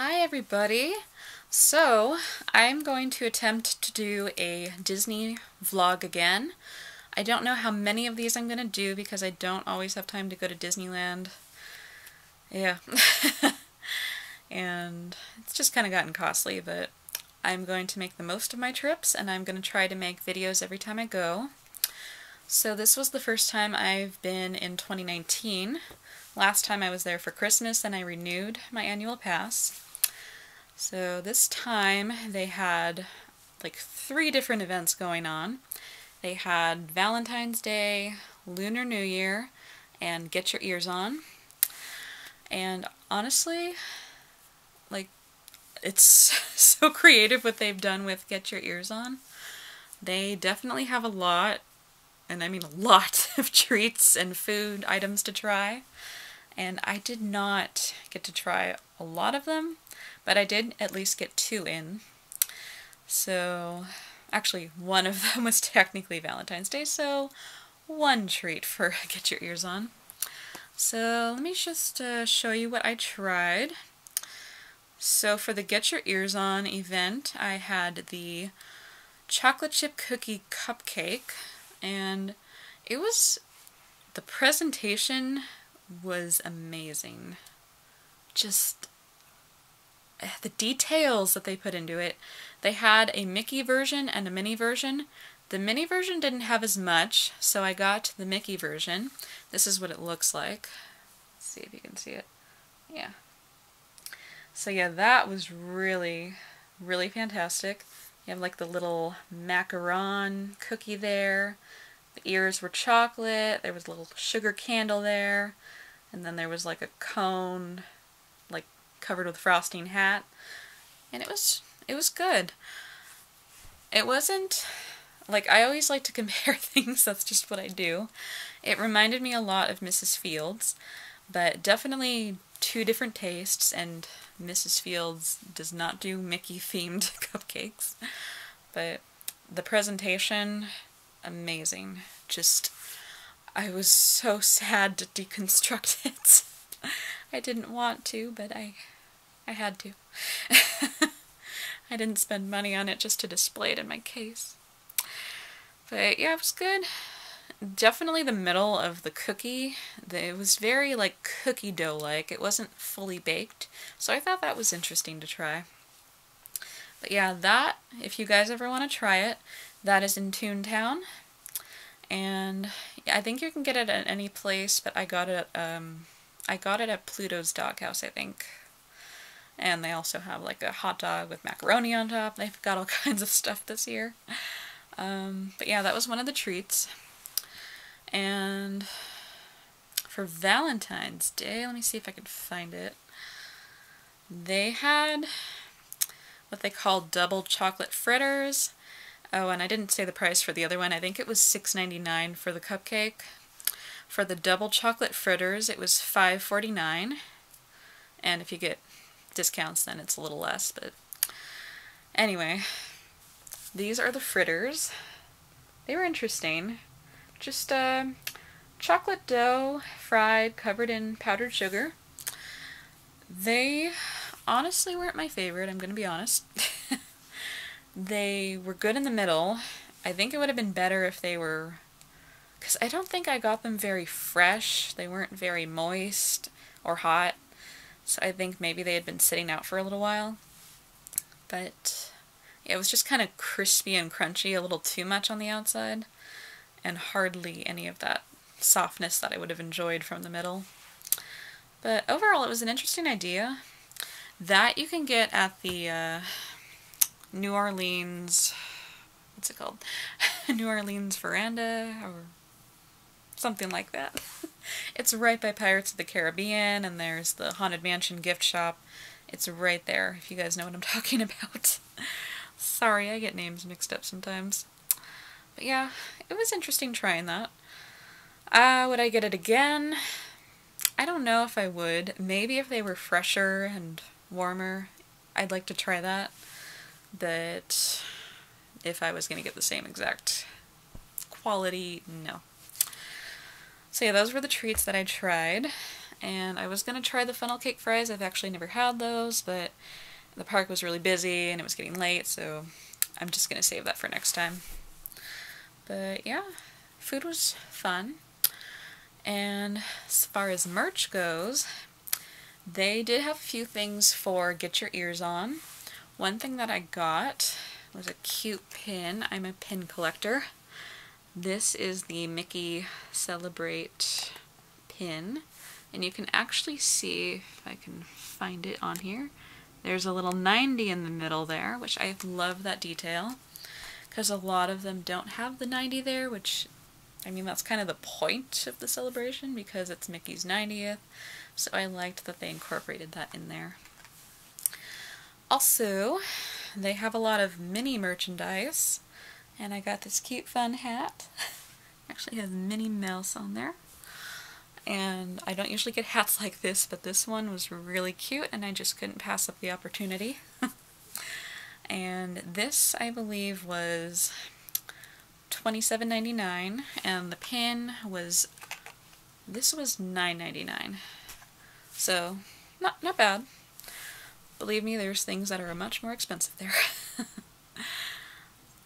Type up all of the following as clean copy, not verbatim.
Hi everybody! So, I'm going to attempt to do a Disney vlog again. I don't know how many of these I'm going to do because I don't always have time to go to Disneyland. Yeah. And it's just kind of gotten costly, but I'm going to make the most of my trips and I'm going to try to make videos every time I go. So this was the first time I've been in 2019. Last time I was there for Christmas and I renewed my annual pass. So this time they had like 3 different events going on. They had Valentine's Day, Lunar New Year, and Get Your Ears On. And honestly, like, it's so creative what they've done with Get Your Ears On. They definitely have a lot, and I mean a lot, of treats and food items to try. And I did not get to try a lot of them, but I did at least get 2 in. So, actually, one of them was technically Valentine's Day, so 1 treat for Get Your Ears On. So, let me just show you what I tried. So, for the Get Your Ears On event, I had the chocolate chip cookie cupcake, and the presentation was amazing. Just the details that they put into it. They had a Mickey version and a Minnie version. The Minnie version didn't have as much, so I got the Mickey version. This is what it looks like. Let's see if you can see it. Yeah. So yeah, that was really, really fantastic. You have like the little macaron cookie there. The ears were chocolate. There was a little sugar candle there. And then there was like a cone, like covered with frosting hat. And it was good. It wasn't, like, I always like to compare things, that's just what I do. It reminded me a lot of Mrs. Fields, but definitely 2 different tastes, and Mrs. Fields does not do Mickey-themed cupcakes. But the presentation, amazing. Just, I was so sad to deconstruct it. I didn't want to, but I had to. I didn't spend money on it just to display it in my case. But yeah, it was good. Definitely the middle of the cookie, it was very like cookie dough-like. It wasn't fully baked, so I thought that was interesting to try. But yeah, that, if you guys ever want to try it, that is in Toontown. And yeah, I think you can get it at any place, but I got it at Pluto's Doghouse, I think. And they also have like a hot dog with macaroni on top. They've got all kinds of stuff this year. But yeah, that was one of the treats. And for Valentine's Day, let me see if I can find it. They had what they call double chocolate fritters. Oh, and I didn't say the price for the other one. I think it was $6.99 for the cupcake. For the double chocolate fritters, it was $5.49. And if you get discounts, then it's a little less. But anyway, these are the fritters. They were interesting. Just chocolate dough, fried, covered in powdered sugar. They honestly weren't my favorite, I'm going to be honest. They were good in the middle. I think it would have been better if they were, because I don't think I got them very fresh. They weren't very moist or hot. So I think maybe they had been sitting out for a little while. But yeah, it was just kind of crispy and crunchy, a little too much on the outside. And hardly any of that softness that I would have enjoyed from the middle. But overall, it was an interesting idea. That you can get at the New Orleans, what's it called? New Orleans Veranda, or something like that. It's right by Pirates of the Caribbean, and there's the Haunted Mansion gift shop. It's right there, if you guys know what I'm talking about. Sorry, I get names mixed up sometimes. But yeah, it was interesting trying that. Would I get it again? I don't know if I would. Maybe if they were fresher and warmer, I'd like to try that. But if I was going to get the same exact quality, no. So yeah, those were the treats that I tried. and I was gonna try the funnel cake fries. I've actually never had those, but the park was really busy and it was getting late, so I'm just gonna save that for next time. But yeah, food was fun. And as far as merch goes, they did have a few things for Get Your Ears On. One thing that I got was a cute pin. I'm a pin collector. This is the Mickey Celebrate pin, and you can actually see, if I can find it on here, there's a little 90 in the middle there, which I love that detail, because a lot of them don't have the 90 there, which, I mean, that's kind of the point of the celebration, because it's Mickey's 90th, so I liked that they incorporated that in there. Also, they have a lot of mini merchandise, and I got this cute fun hat. Actually has Minnie Mouse on there. And I don't usually get hats like this, but this one was really cute and I just couldn't pass up the opportunity. And this, I believe, was $27.99, and the pin was, this was $9.99. So, not bad. Believe me, there's things that are much more expensive there.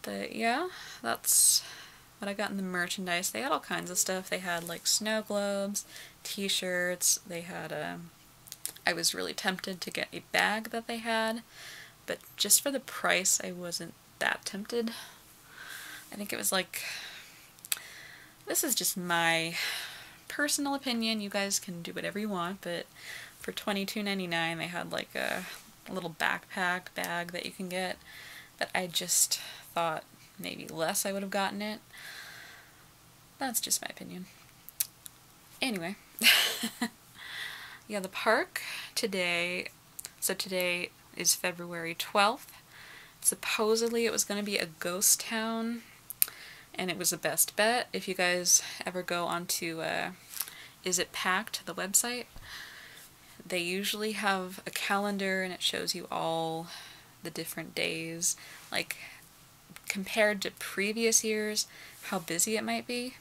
But yeah, that's what I got in the merchandise. They had all kinds of stuff. They had like snow globes, t-shirts, they had I was really tempted to get a bag that they had, but just for the price I wasn't that tempted. I think it was like, this is just my personal opinion, you guys can do whatever you want, but for $22.99 they had like a little backpack bag that you can get, that I just thought maybe less I would have gotten it. That's just my opinion. Anyway, yeah, the park today, so today is February 12th. Supposedly it was going to be a ghost town, and it was a best bet. If you guys ever go onto Is It Packed, the website, they usually have a calendar and it shows you all the different days, like compared to previous years, how busy it might be.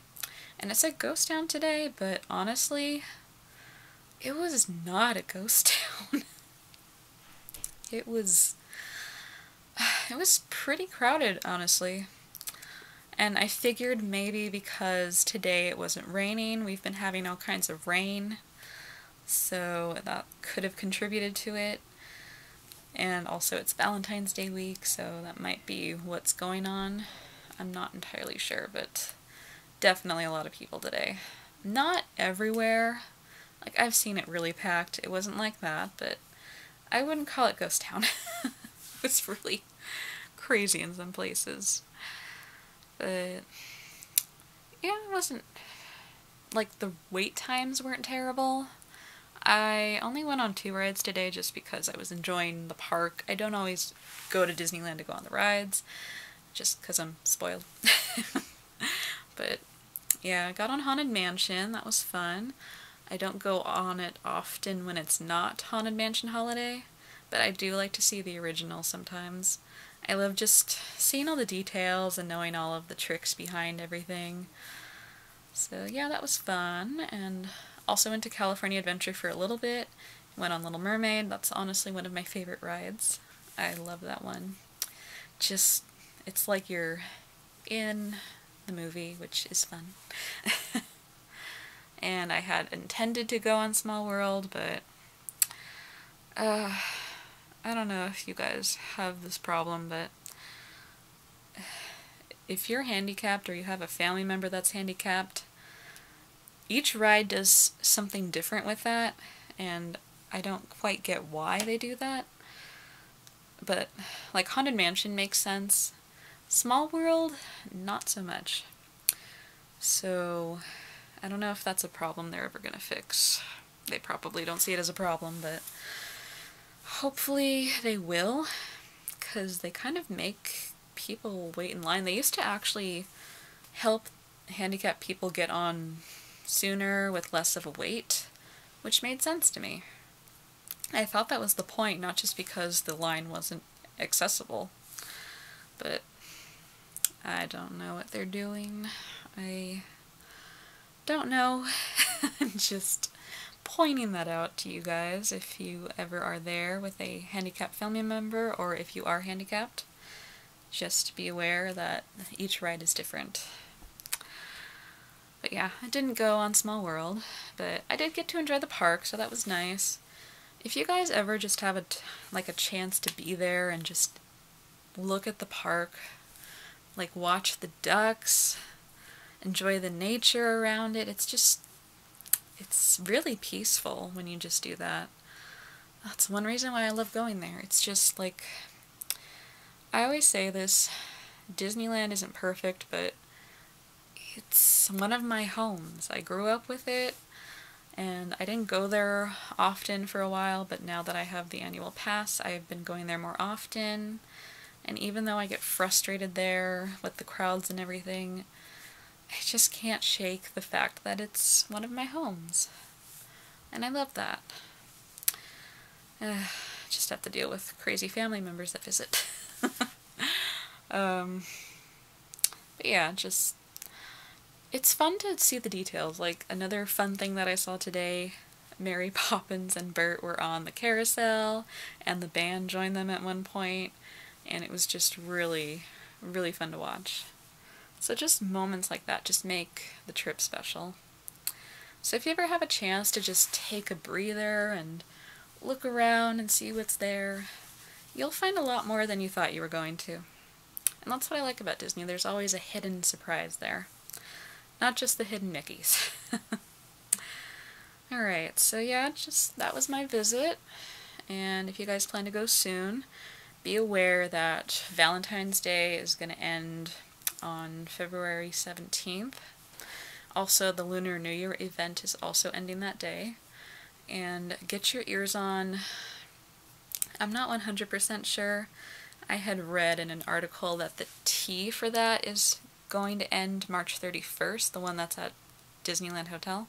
And it said ghost town today, but honestly, it was not a ghost town. It was pretty crowded, honestly. And I figured maybe because today it wasn't raining, we've been having all kinds of rain, so that could have contributed to it. And also it's Valentine's Day week, so that might be what's going on. I'm not entirely sure, but definitely a lot of people today. Not everywhere. Like, I've seen it really packed. It wasn't like that, but I wouldn't call it ghost town. It was really crazy in some places. But yeah, it wasn't, like, the wait times weren't terrible. I only went on 2 rides today just because I was enjoying the park. I don't always go to Disneyland to go on the rides, just because I'm spoiled. But yeah, I got on Haunted Mansion. That was fun. I don't go on it often when it's not Haunted Mansion Holiday, but I do like to see the original sometimes. I love just seeing all the details and knowing all of the tricks behind everything. So yeah, that was fun. And also went to California Adventure for a little bit. Went on Little Mermaid. That's honestly one of my favorite rides. I love that one. Just, it's like you're in the movie, which is fun. And I had intended to go on Small World, but I don't know if you guys have this problem, but if you're handicapped or you have a family member that's handicapped, each ride does something different with that, and I don't quite get why they do that. But, like, Haunted Mansion makes sense. Small World, not so much. So, I don't know if that's a problem they're ever gonna fix. They probably don't see it as a problem, but hopefully they will, because they kind of make people wait in line. They used to actually help handicapped people get on sooner with less of a wait, which made sense to me. I thought that was the point, not just because the line wasn't accessible. But I don't know what they're doing. I don't know. I'm just pointing that out to you guys if you ever are there with a handicapped family member, or if you are handicapped. Just be aware that each ride is different. But yeah, I didn't go on Small World, but I did get to enjoy the park, so that was nice. If you guys ever just have a chance to be there and just look at the park, like watch the ducks, enjoy the nature around it, it's really peaceful when you just do that. That's one reason why I love going there. It's just like, I always say this, Disneyland isn't perfect, but it's one of my homes. I grew up with it, and I didn't go there often for a while, but now that I have the annual pass, I've been going there more often. And even though I get frustrated there with the crowds and everything, I just can't shake the fact that it's one of my homes. And I love that. Just have to deal with crazy family members that visit. But yeah, it's fun to see the details. Like, another fun thing that I saw today, Mary Poppins and Bert were on the carousel, and the band joined them at one point, and it was just really, really fun to watch. So just moments like that just make the trip special. So if you ever have a chance to just take a breather and look around and see what's there, you'll find a lot more than you thought you were going to. And that's what I like about Disney. There's always a hidden surprise there. Not just the hidden Mickeys. Alright, so yeah, that was my visit. And if you guys plan to go soon, be aware that Valentine's Day is going to end on February 17th. Also, the Lunar New Year event is also ending that day. And get your ears on. I'm not 100% sure. I had read in an article that the tea for that is going to end March 31st, the one that's at Disneyland Hotel.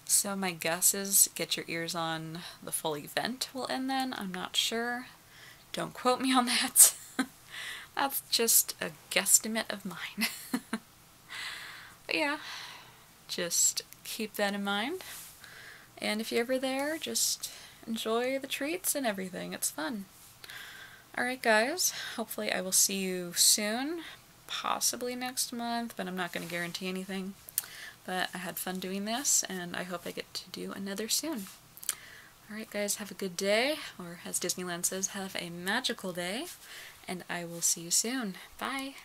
So my guess is get your ears on, the full event will end then. I'm not sure. Don't quote me on that. That's just a guesstimate of mine. But yeah, just keep that in mind. And if you're ever there, just enjoy the treats and everything. It's fun. Alright guys, hopefully I will see you soon. Possibly next month, but I'm not going to guarantee anything. But I had fun doing this, and I hope I get to do another soon. Alright guys, have a good day, or as Disneyland says, have a magical day, and I will see you soon. Bye!